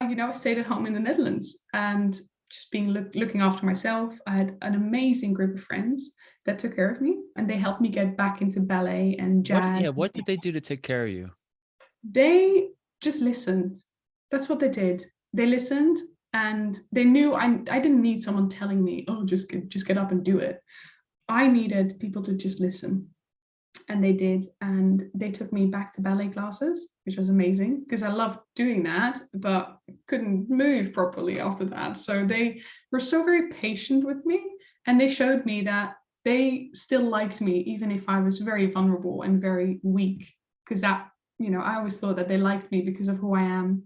I stayed at home in the Netherlands and just being looking after myself. I had an amazing group of friends that took care of me, and they helped me get back into ballet and jazz. What did they do to take care of you? They just listened. That's what they did. They listened, and they knew I didn't need someone telling me, oh, just get up and do it. I needed people to just listen. And they did. And they took me back to ballet classes, which was amazing because I loved doing that, but couldn't move properly after that. So they were so very patient with me, and they showed me that they still liked me, even if I was very vulnerable and very weak. Because that, I always thought that they liked me because of who I am,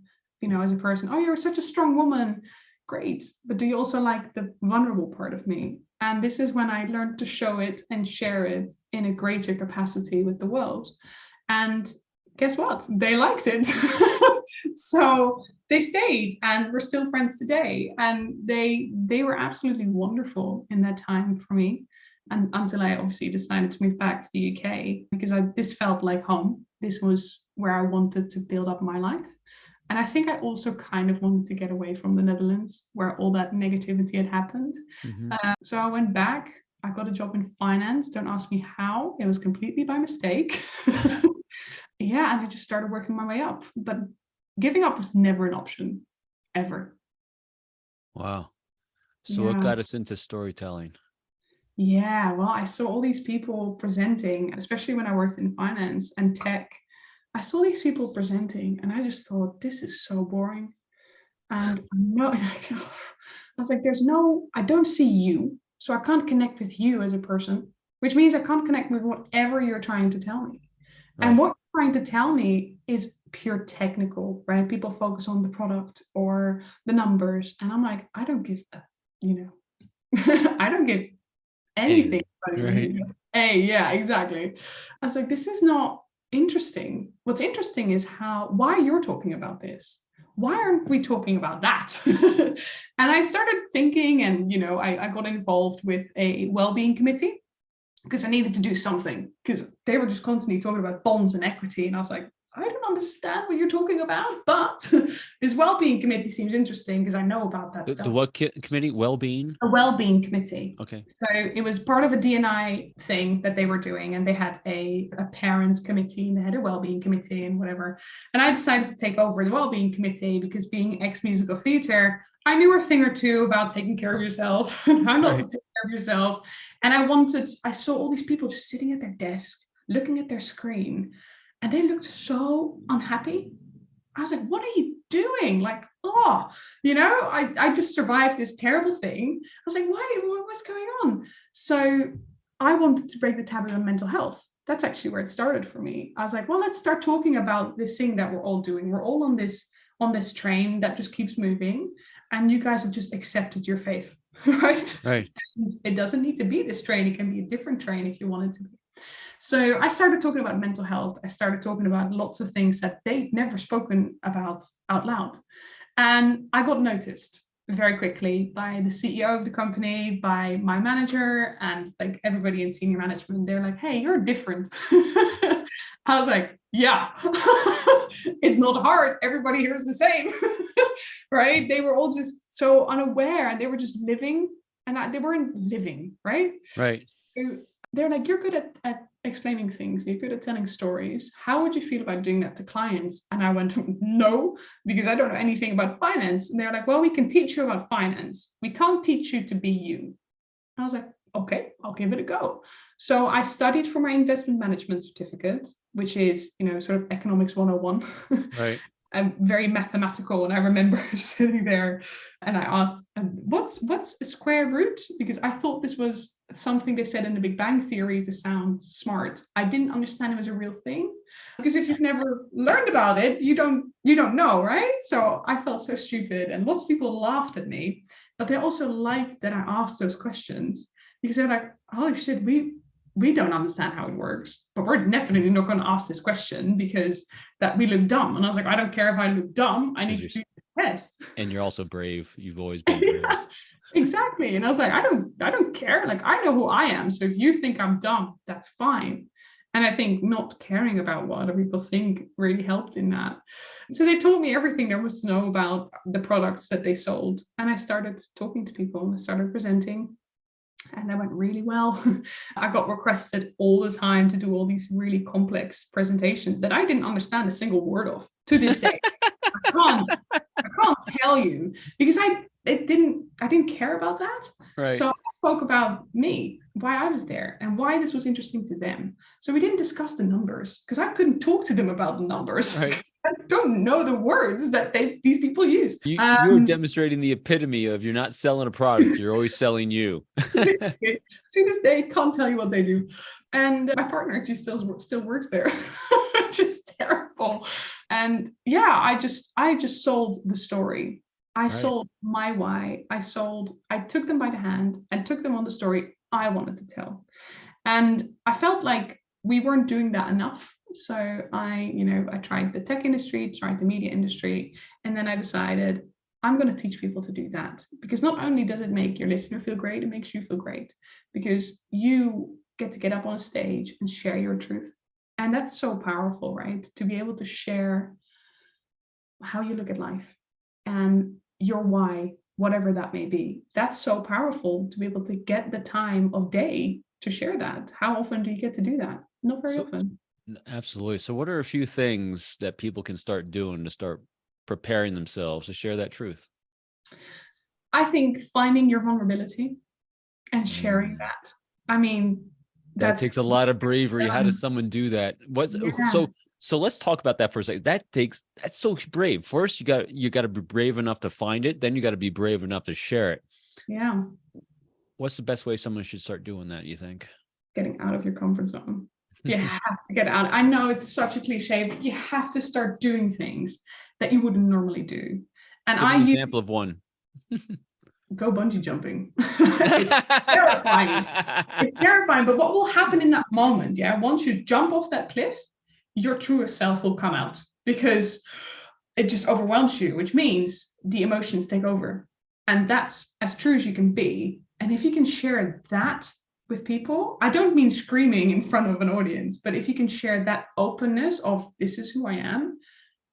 as a person. Oh, you're such a strong woman. Great. But do you also like the vulnerable part of me? And this is when I learned to show it and share it in a greater capacity with the world. And guess what? They liked it. So they stayed, and we're still friends today. And they were absolutely wonderful in that time for me. And until I obviously decided to move back to the UK, because this felt like home. This was where I wanted to build up my life. And I think I also kind of wanted to get away from the Netherlands, where all that negativity had happened. Mm-hmm. So I went back. I got a job in finance. Don't ask me how. It was completely by mistake. Yeah, and I just started working my way up. But giving up was never an option, ever. Wow. So what got us into storytelling? Yeah, well, I saw all these people presenting, especially when I worked in finance and tech. I saw these people presenting, and I just thought, this is so boring. And I was like, I don't see you, so I can't connect with you as a person, which means I can't connect with whatever you're trying to tell me. Right. And what you're trying to tell me is pure technical, right? People focus on the product or the numbers, and I'm like, I don't give I don't give anything. Right. Hey, yeah, exactly. I was like, this is not interesting. What's interesting is why you're talking about this. Why aren't we talking about that? And I started thinking, and I got involved with a well-being committee because I needed to do something, because they were just constantly talking about bonds and equity, and I was like, I don't understand what you're talking about, but this well-being committee seems interesting because I know about that stuff. The what committee? Well-being? A well-being committee. Okay. So it was part of a D&I thing that they were doing, and they had a parents committee, and they had a well-being committee and whatever. And I decided to take over the well-being committee because, being ex-musical theater, I knew a thing or two about taking care of yourself. I'm not to take care of yourself. And I saw all these people just sitting at their desk, looking at their screen, and they looked so unhappy. I was like, what are you doing? Like, I just survived this terrible thing. I was like, what's going on? So I wanted to break the taboo on mental health. That's actually where it started for me. I was like, well, let's start talking about this thing that we're all doing. We're all on this train that just keeps moving, and you guys have just accepted your faith, right? Right. And it doesn't need to be this train. It can be a different train if you want it to be. So I started talking about mental health. I started talking about lots of things that they'd never spoken about out loud. And I got noticed very quickly by the CEO of the company, by my manager, and like everybody in senior management. They're like, hey, you're different. I was like, yeah, it's not hard. Everybody here is the same, right? They were all just so unaware, and they were just living, and they weren't living, right? Right. So they're like, you're good at explaining things. You're good at telling stories. How would you feel about doing that to clients? And I went, no, because I don't know anything about finance. And they're like, well, we can teach you about finance. We can't teach you to be you. And I was like, okay, I'll give it a go. So I studied for my investment management certificate, which is, sort of economics 101. Right. I'm very mathematical, and I remember sitting there and I asked, what's a square root? Because I thought this was something they said in the Big Bang Theory to sound smart. I didn't understand it was a real thing, because if you've never learned about it, you don't know, right? So I felt so stupid, and lots of people laughed at me, but they also liked that I asked those questions, because they're like, holy shit, we we don't understand how it works, but we're definitely not going to ask this question because that we look dumb. And I was like, I don't care if I look dumb. I need to do this test. And you're also brave. You've always been brave. Exactly. And I was like, I don't care. Like, I know who I am. So if you think I'm dumb, that's fine. And I think not caring about what other people think really helped in that. So they told me everything there was to know about the products that they sold. And I started talking to people and I started presenting. And that went really well. I got requested all the time to do all these really complex presentations that I didn't understand a single word of to this day. I can't tell you because I didn't care about that. Right. So I spoke about me, why I was there and why this was interesting to them. So we didn't discuss the numbers because I couldn't talk to them about the numbers. Right. I don't know the words that these people use. You're demonstrating the epitome of you're not selling a product, you're always selling you. To this day, can't tell you what they do. And my partner actually still works there, which is terrible. And yeah, I just sold the story. I sold my why. I took them by the hand and took them on the story I wanted to tell. And I felt like we weren't doing that enough. So I tried the tech industry, tried the media industry, and then I decided I'm going to teach people to do that. Because not only does it make your listener feel great, it makes you feel great because you get up on a stage and share your truth. And that's so powerful, right? To be able to share how you look at life and your why, whatever that may be. That's so powerful to be able to get the time of day to share that. How often do you get to do that? Not very often. Absolutely. So what are a few things that people can start doing to start preparing themselves to share that truth? I think finding your vulnerability and sharing that. I mean, that takes a lot of bravery. How does someone do that? So let's talk about that for a second. That's so brave. First, you got to be brave enough to find it. Then you got to be brave enough to share it. Yeah. What's the best way someone should start doing that, you think? Getting out of your comfort zone. You have to get out. I know it's such a cliche, but you have to start doing things that you wouldn't normally do. And Give me an example of one. Go bungee jumping. It's terrifying. It's terrifying. But what will happen in that moment? Yeah, once you jump off that cliff, your truest self will come out because it just overwhelms you, which means the emotions take over. And that's as true as you can be. And if you can share that with people, I don't mean screaming in front of an audience, but if you can share that openness of this is who I am,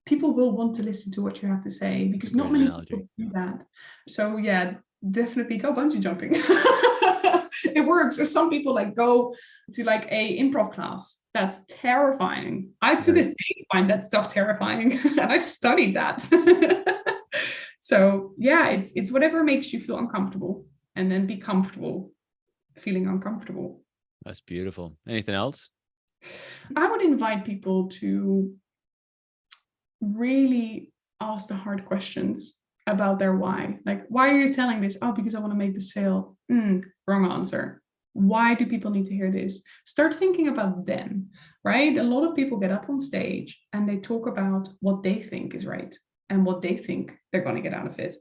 people will want to listen to what you have to say because not many people do that. So yeah, definitely go bungee jumping. It works. Or some people go to a improv class. That's terrifying. I to this day find that stuff terrifying, and I studied that. So yeah, it's whatever makes you feel uncomfortable, and then be comfortable feeling uncomfortable. That's beautiful. Anything else? I would invite people to really ask the hard questions about their why. Like, why are you telling this? Oh, because I want to make the sale. Wrong answer. Why do people need to hear this? Start thinking about them, right? A lot of people get up on stage and they talk about what they think is right and what they think they're going to get out of it.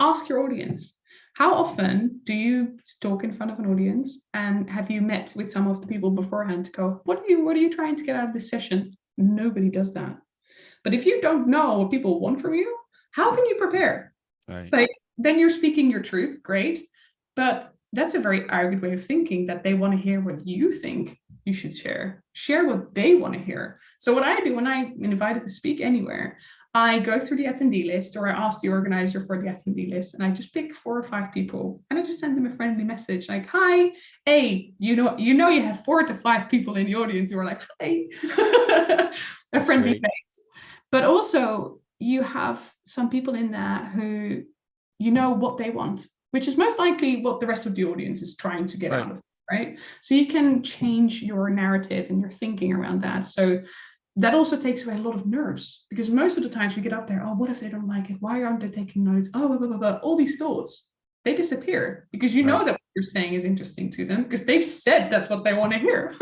Ask your audience. How often do you talk in front of an audience, and have you met with some of the people beforehand to go, what are you trying to get out of this session? Nobody does that. But if you don't know what people want from you, how can you prepare? Right. Then you're speaking your truth, great. But that's a very arrogant way of thinking, that they want to hear what you think you should share. Share what they want to hear. So what I do when I'm invited to speak anywhere, I go through the attendee list, or I ask the organizer for the attendee list, and I just pick 4 or 5 people, and I just send them a friendly message like, hi, hey, you have 4 to 5 people in the audience who are like, hi, a friendly face. But also you have some people in there who what they want, which is most likely what the rest of the audience is trying to get out of it, right? So you can change your narrative and your thinking around that. So that also takes away a lot of nerves, because most of the times we get up there, oh, what if they don't like it? Why aren't they taking notes? Oh, blah, blah, blah, blah. All these thoughts, they disappear because you know that what you're saying is interesting to them because they've said that's what they want to hear.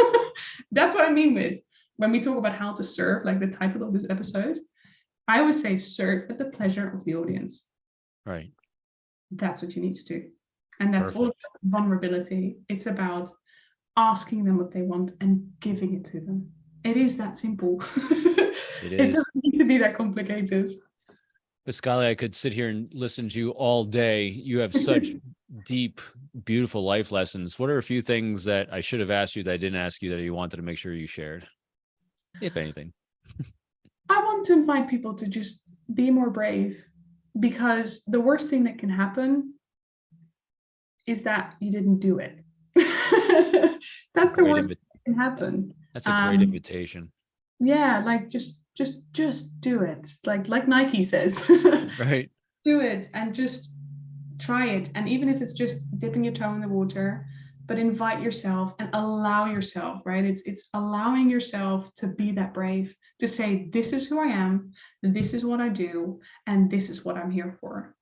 That's what I mean with when we talk about how to serve, like the title of this episode. I always say serve at the pleasure of the audience. Right. That's what you need to do. And that's all about vulnerability. It's about asking them what they want and giving it to them. It is that simple. It It is. doesn't need to be that complicated. Pascalle, I could sit here and listen to you all day. You have such deep, beautiful life lessons. What are a few things that I should have asked you that I didn't ask you that you wanted to make sure you shared, if anything? I want to invite people to just be more brave, because the worst thing that can happen is that you didn't do it. That's the worst thing that can happen. That's a great invitation. Yeah, like just do it. Like Nike says. Right. Do it and just try it. And even if it's just dipping your toe in the water, but invite yourself and allow yourself, right? It's allowing yourself to be that brave, to say, this is who I am, this is what I do, and this is what I'm here for.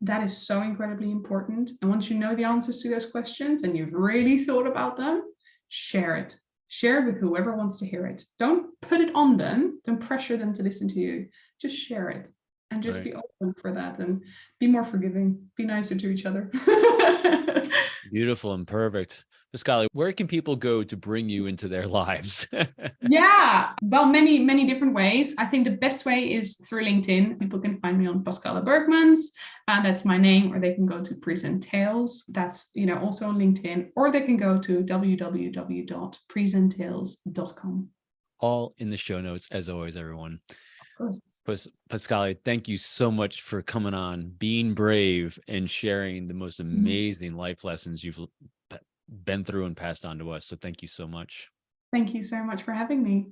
That is so incredibly important. And once you know the answers to those questions and you've really thought about them, share it. Share it with whoever wants to hear it. Don't put it on them. Don't pressure them to listen to you. Just share it and just be open for that, and be more forgiving. Be nicer to each other. Beautiful and perfect. Pascalle, where can people go to bring you into their lives? Yeah, well, many different ways. I think the best way is through LinkedIn. People can find me on Pascalle Bergmans, that's my name, or they can go to Present Tales. That's also on LinkedIn, or they can go to www.presenttales.com. All in the show notes, as always, everyone. Pascalle, thank you so much for coming on, being brave, and sharing the most amazing life lessons you've been through and passed on to us. So thank you so much. Thank you so much for having me.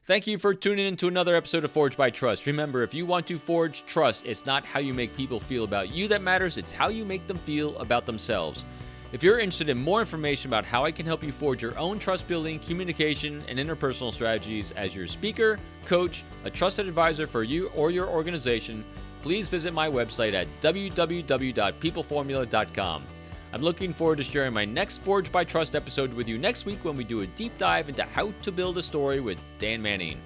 Thank you for tuning in to another episode of Forged by Trust. Remember, if you want to forge trust, it's not how you make people feel about you that matters, it's how you make them feel about themselves. If you're interested in more information about how I can help you forge your own trust building, communication, and interpersonal strategies as your speaker, coach, a trusted advisor for you or your organization, please visit my website at www.peopleformula.com. I'm looking forward to sharing my next Forged by Trust episode with you next week, when we do a deep dive into how to build a story with Dan Manning.